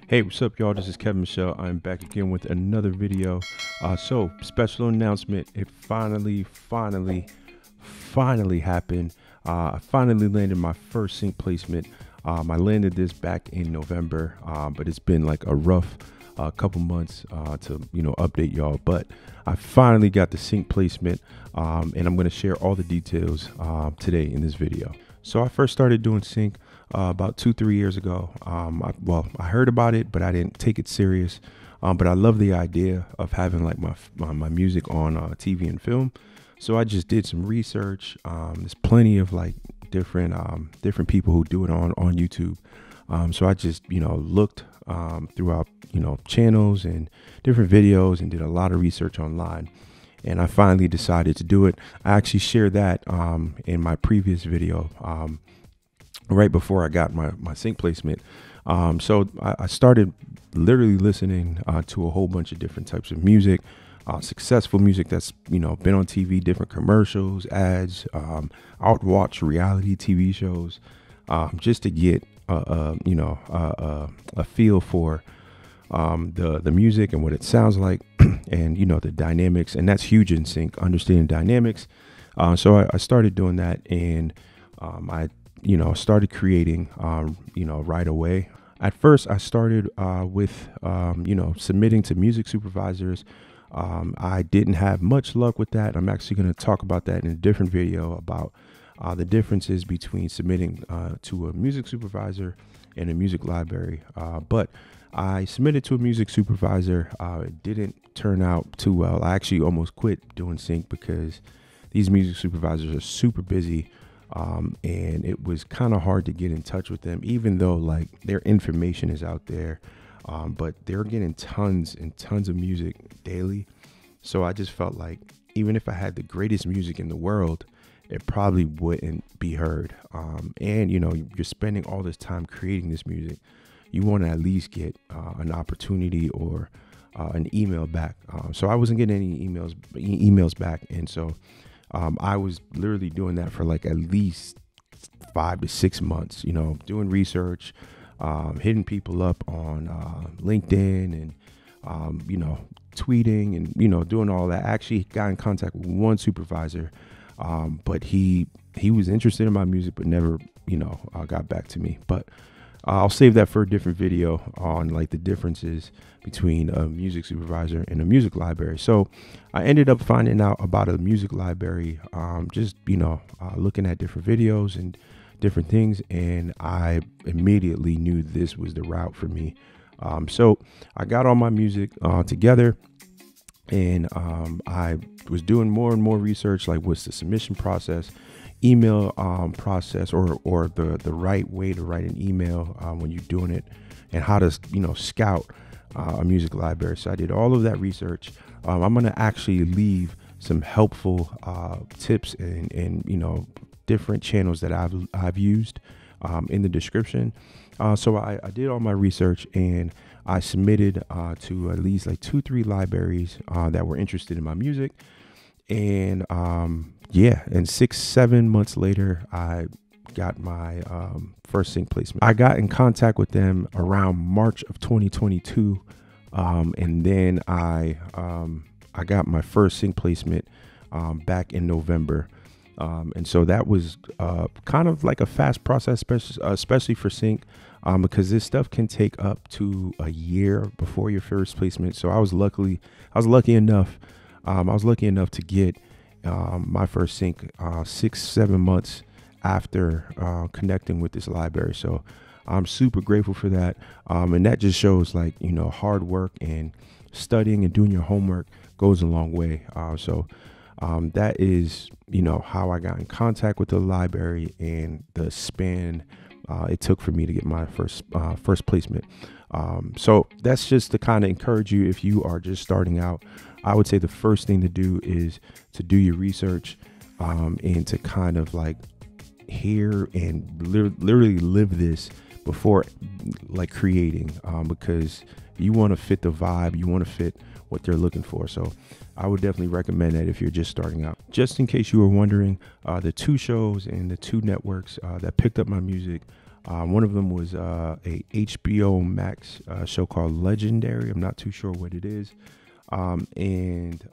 Hey, what's up, y'all? This is Kevin Michel. I'm back again with another video. So special announcement. It finally happened. I finally landed my first sync placement. I landed this back in November, but it's been like a rough couple months to update y'all. But I finally got the sync placement, and I'm going to share all the details today in this video. So I first started doing sync about 2-3 years ago. I heard about it, but I didn't take it serious. But I love the idea of having like my music on TV and film. So I just did some research. There's plenty of like different people who do it on YouTube. So I just looked throughout channels and different videos and did a lot of research online. And I finally decided to do it. I actually shared that in my previous video right before I got my sync placement. So I started literally listening to a whole bunch of different types of music, successful music that's been on TV, different commercials, ads. I would watch reality TV shows just to get a feel for the music and what it sounds like, and the dynamics, and that's huge in sync, understanding dynamics. So I started doing that, and I started creating right away. At first I started with submitting to music supervisors. I didn't have much luck with that. I'm actually going to talk about that in a different video about the differences between submitting to a music supervisor and a music library. But I submitted to a music supervisor. It didn't turn out too well. I actually almost quit doing sync because these music supervisors are super busy, and it was kind of hard to get in touch with them, even though like their information is out there. But they're getting tons and tons of music daily. So I just felt like even if I had the greatest music in the world, it probably wouldn't be heard. And you're spending all this time creating this music. You want to at least get an opportunity or an email back. So I wasn't getting any emails back. And so I was literally doing that for like at least 5 to 6 months, doing research, hitting people up on LinkedIn and, tweeting and, doing all that. I actually got in contact with one supervisor, but he was interested in my music, but never, got back to me. But I'll save that for a different video on like the differences between a music supervisor and a music library. So I ended up finding out about a music library, just looking at different videos and different things, and I immediately knew this was the route for me. So I got all my music together, and I was doing more and more research, like what's the submission process, email process, or the right way to write an email when you're doing it, and how to scout a music library. So I did all of that research. I'm going to actually leave some helpful tips and different channels that I've used in the description. So I did all my research, and I submitted to at least like 2-3 libraries that were interested in my music. And yeah, and 6-7 months later, I got my first sync placement. I got in contact with them around March of 2022, and then I got my first sync placement back in November. And so that was kind of like a fast process, especially for sync, because this stuff can take up to a year before your first placement. So I was lucky enough to get my first sync 6-7 months after connecting with this library. So I'm super grateful for that. And that just shows like, hard work and studying and doing your homework goes a long way. So that is, how I got in contact with the library and the span it took for me to get my first placement. So that's just to kind of encourage you if you are just starting out. I would say the first thing to do is to do your research, and to kind of like hear and literally live this before like creating, because you want to fit the vibe, you want to fit what they're looking for. So I would definitely recommend that if you're just starting out. Just in case you were wondering, the 2 shows and the 2 networks that picked up my music One of them was a HBO Max show called Legendary. I'm not too sure what it is. And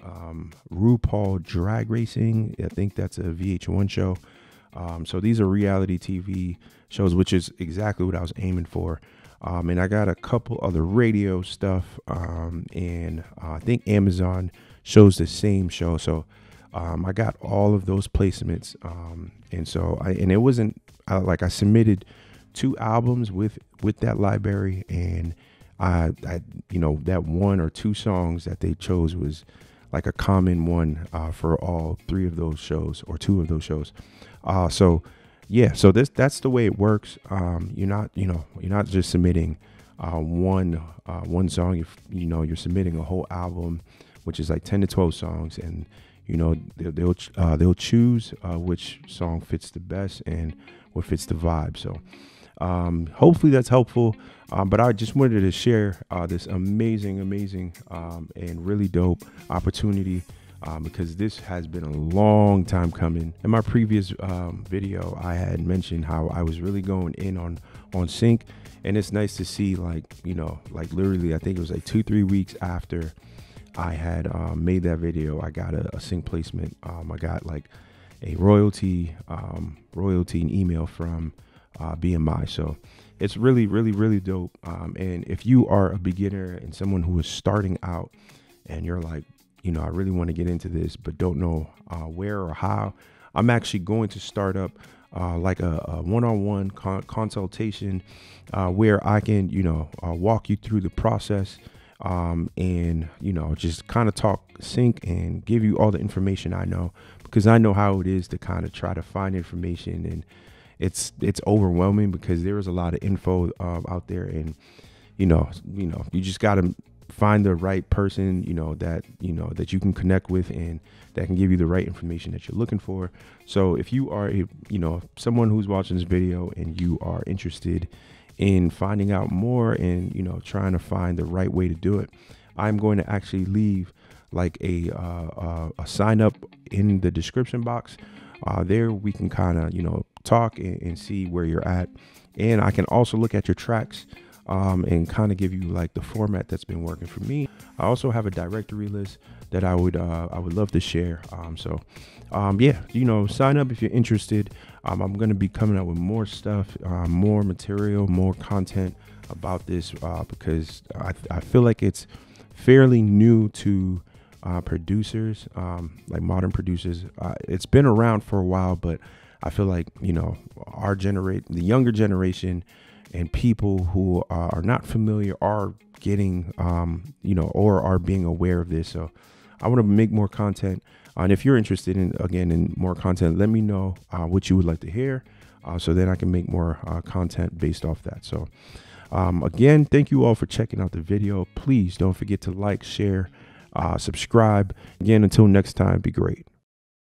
RuPaul Drag Racing. I think that's a VH1 show. So these are reality TV shows, which is exactly what I was aiming for. And I got a couple other radio stuff. And I think Amazon shows the same show. So I got all of those placements. And so it wasn't like I submitted 2 albums with that library, and I that 1 or 2 songs that they chose was like a common one for all 3 of those shows or 2 of those shows. So that's the way it works. You're not just submitting one song. You're submitting a whole album, which is like 10 to 12 songs, and they'll choose which song fits the best and what fits the vibe. So hopefully that's helpful. But I just wanted to share this amazing and really dope opportunity, because this has been a long time coming. In my previous video, I had mentioned how I was really going in on Sync, and it's nice to see, like literally, I think it was like 2-3 weeks after I had made that video, I got a Sync placement. I got like a royalty and email from BMI. So it's really dope. And if you are a beginner and someone who is starting out and you're like, I really want to get into this but don't know where or how, I'm actually going to start up like a one-on-one consultation where I can walk you through the process, and just kind of talk Sync and give you all the information I know, because I know how it is to kind of try to find information, and it's overwhelming because there is a lot of info out there, and you just got to find the right person that you can connect with and that can give you the right information that you're looking for. So if you are someone who's watching this video and you are interested in finding out more and trying to find the right way to do it, I'm going to actually leave like a sign up in the description box. There we can kind of talk and see where you're at, and I can also look at your tracks and kind of give you like the format that's been working for me. I also have a directory list that I would love to share. Sign up if you're interested. I'm going to be coming out with more stuff, more material, more content about this, because I feel like it's fairly new to producers, like modern producers. It's been around for a while, but I feel like the younger generation and people who are not familiar are getting or are being aware of this. So I want to make more content, and if you're interested in more content, let me know what you would like to hear, so then I can make more content based off that. So again, thank you all for checking out the video. Please don't forget to like, share, subscribe. Again, until next time, be great.